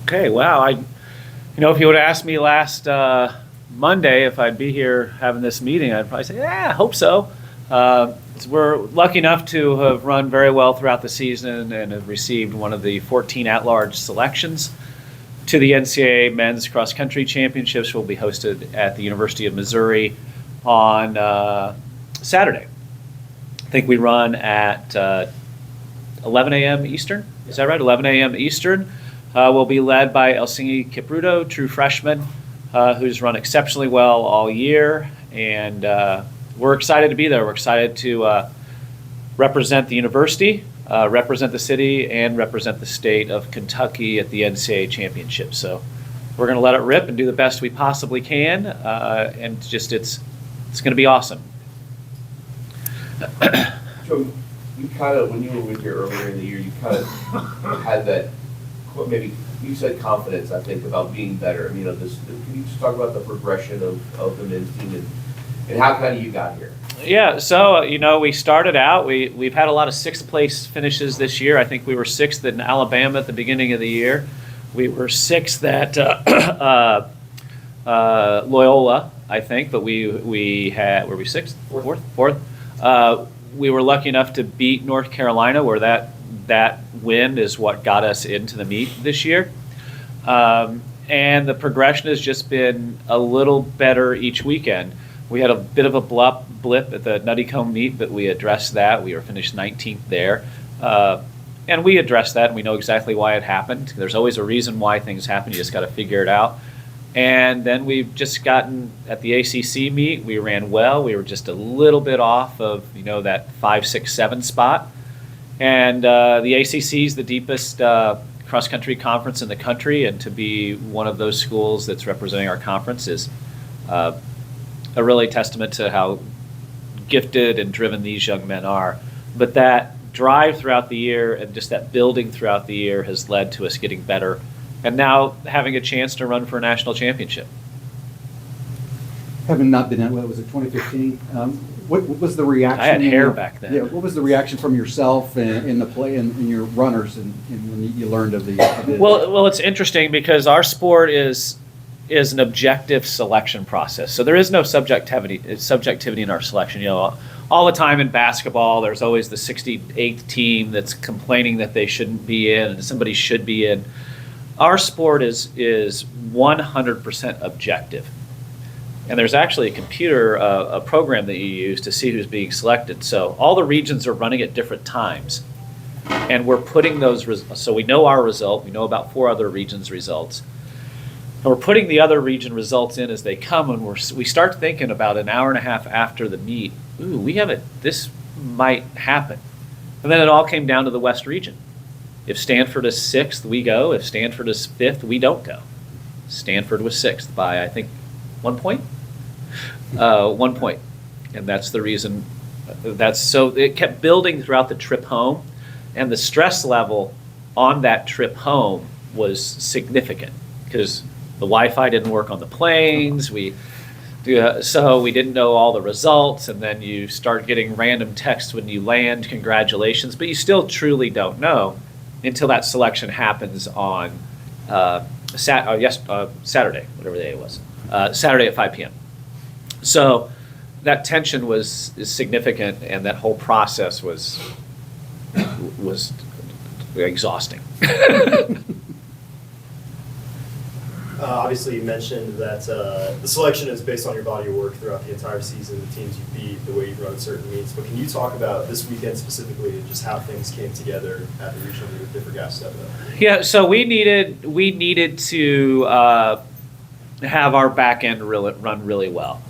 Okay, wow. If you would have asked me last Monday if I'd be here having this meeting, I'd probably say, yeah, I hope so. We're lucky enough to have run very well throughout the season and have received one of the 14 at-large selections to the NCAA Men's Cross Country Championships. Will be hosted at the University of Missouri on Saturday. I think we run at 11 a.m. Eastern. Is that right? 11 a.m. Eastern. Will be led by Elsingi Kipruto, true freshman, who's run exceptionally well all year. And we're excited to be there. We're excited to represent the university, represent the city, and represent the state of Kentucky at the NCAA championship. So we're going to let it rip and do the best we possibly can. And just it's going to be awesome. So you kind of, when you were with here earlier in the year, you kind of had that, maybe you said confidence, I think, about being better. Can you just talk about the progression of the men's team and how kind of you got here? Yeah, so, we started out, we've had a lot of sixth place finishes this year. I think we were sixth in Alabama at the beginning of the year. We were sixth at Loyola, I think, but we had, were we sixth? Fourth. We were lucky enough to beat North Carolina, where that win is what got us into the meet this year. And the progression has just been a little better each weekend. We had a bit of a blip at the Nutty Comb meet, but we addressed that. We were finished 19th there. And we addressed that, and we know exactly why it happened. There's always a reason why things happen. You just got to figure it out. And then we've just gotten at the ACC meet. We ran well. We were just a little bit off of that 5, 6, 7 spot. And the ACC is the deepest cross country conference in the country, and to be one of those schools that's representing our conference is a really testament to how gifted and driven these young men are. But that drive throughout the year and just that building throughout the year has led to us getting better, and now having a chance to run for a national championship. Having not been at, what was it, 2015? What was the reaction? I had hair back then. Yeah, what was the reaction from yourself and the play and your runners and when you learned of the Well, it's interesting because our sport is an objective selection process. So there is no subjectivity in our selection. All the time in basketball, there's always the 68th team that's complaining that they shouldn't be in and somebody should be in. Our sport is 100% objective. And there's actually a program that you use to see who's being selected. So all the regions are running at different times. And we're putting those, so we know our result, we know about 4 other regions' results. And we're putting the other region results in as they come, and we start thinking about an hour and a half after the meet, this might happen. And then it all came down to the West region. If Stanford is 6th, we go. If Stanford is 5th, we don't go. Stanford was 6th by, I think, 1 point? 1 point. And that's the reason. So it kept building throughout the trip home, and the stress level on that trip home was significant because the Wi-Fi didn't work on the planes. So we didn't know all the results, and then you start getting random texts when you land, congratulations, but you still truly don't know until that selection happens on Saturday, whatever day it was, Saturday at 5 p.m. So that tension is significant, and that whole process was exhausting. Obviously, you mentioned that the selection is based on your body of work throughout the entire season, the teams you beat, the way you run certain meets. But can you talk about this weekend specifically and just how things came together at the regional meet with different guys stepping up? Yeah, so we needed to have our back end run really well,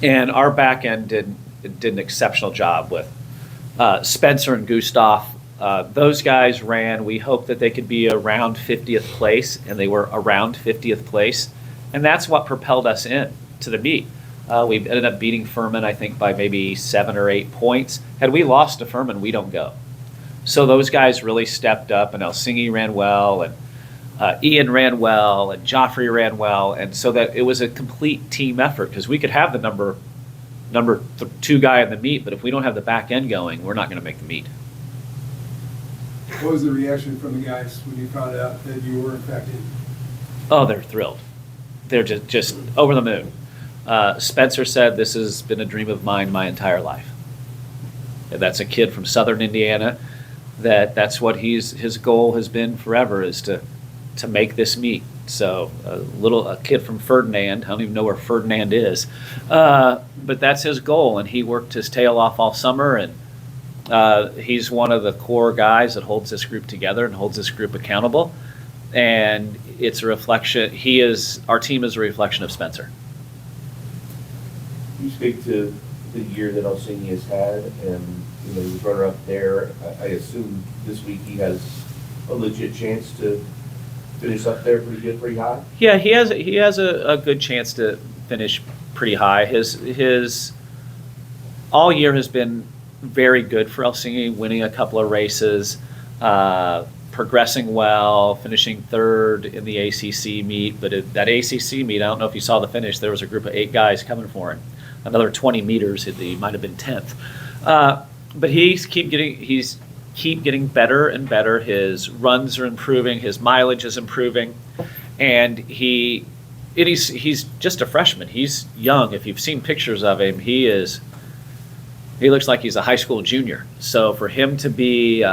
and our back end did an exceptional job with Spencer and Gustav. Those guys ran. We hoped that they could be around 50th place, and they were around 50th place, and that's what propelled us in to the meet. We ended up beating Furman, I think, by maybe 7 or 8 points. Had we lost to Furman, we don't go. So those guys really stepped up, and Elsingi ran well, and Ian ran well, and Joffrey ran well, and so that it was a complete team effort because we could have the number 2 guy in the meet, but if we don't have the back end going, we're not going to make the meet. What was the reaction from the guys when you found out that you were infected? Oh, they're thrilled. They're just over the moon. Spencer said, "This has been a dream of mine my entire life." And that's a kid from Southern Indiana. That's what his goal has been forever, is to make this meet. So a kid from Ferdinand, I don't even know where Ferdinand is, but that's his goal, and he worked his tail off all summer, and he's one of the core guys that holds this group together and holds this group accountable. And it's a reflection. Our team is a reflection of Spencer. You speak to the year that Orsini has had, and he was runner up there. I assume this week he has a legit chance to finish up there pretty good, pretty high. Yeah, he has a good chance to finish pretty high. His all year has been very good for Orsini, winning a couple of races, progressing well, finishing third in the ACC meet. But at that ACC meet, I don't know if you saw the finish, there was a group of 8 guys coming for him. Another 20 meters, he might have been 10th. But he's keep getting better and better. His runs are improving, his mileage is improving, and he's just a freshman. He's young. If you've seen pictures of him, he looks like he's a high school junior. So for him to be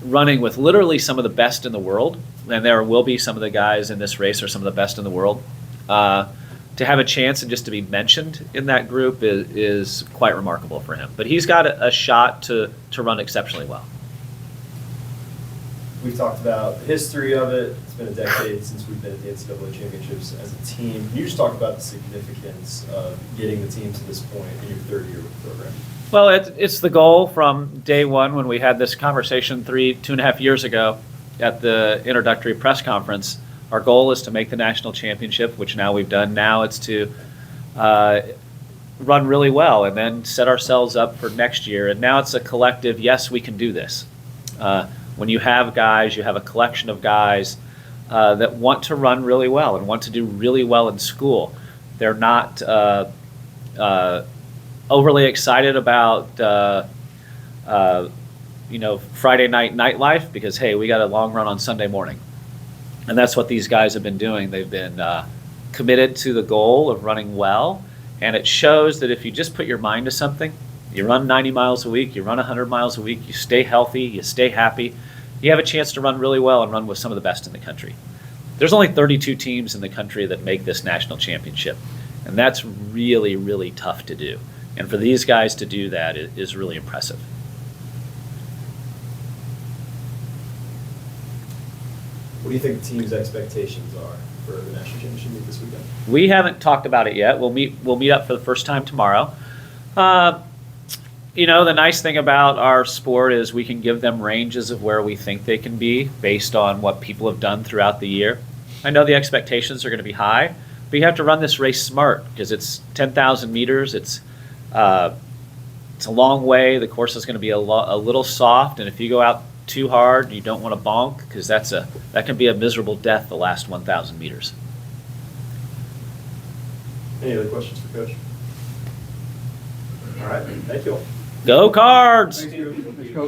running with literally some of the best in the world, and there will be some of the guys in this race are some of the best in the world, to have a chance and just to be mentioned in that group is quite remarkable for him. But he's got a shot to run exceptionally well. We've talked about the history of it. It's been a decade since we've been at the NCAA championships as a team. Can you just talk about the significance of getting the team to this point in your third year with the program? Well, it's the goal from day one when we had this conversation 2.5 years ago at the introductory press conference. Our goal is to make the national championship, which now we've done. Now it's to run really well and then set ourselves up for next year. And now it's a collective, yes, we can do this. When you have guys, you have a collection of guys that want to run really well and want to do really well in school. They're not overly excited about Friday night nightlife because, hey, we got a long run on Sunday morning. And that's what these guys have been doing. They've been committed to the goal of running well, and it shows that if you just put your mind to something, you run 90 miles a week, you run 100 miles a week, you stay healthy, you stay happy, you have a chance to run really well and run with some of the best in the country. There's only 32 teams in the country that make this national championship, and that's really, really tough to do. And for these guys to do that is really impressive. What do you think the team's expectations are for the national championship meet this weekend? We haven't talked about it yet. We'll meet up for the first time tomorrow. The nice thing about our sport is we can give them ranges of where we think they can be based on what people have done throughout the year. I know the expectations are going to be high, but you have to run this race smart because it's 10,000 meters. It's a long way. The course is going to be a little soft, and if you go out too hard, you don't want to bonk because that can be a miserable death the last 1,000 meters. Any other questions for Coach? All right, thank you all. Go Cards! Thank you. Coach.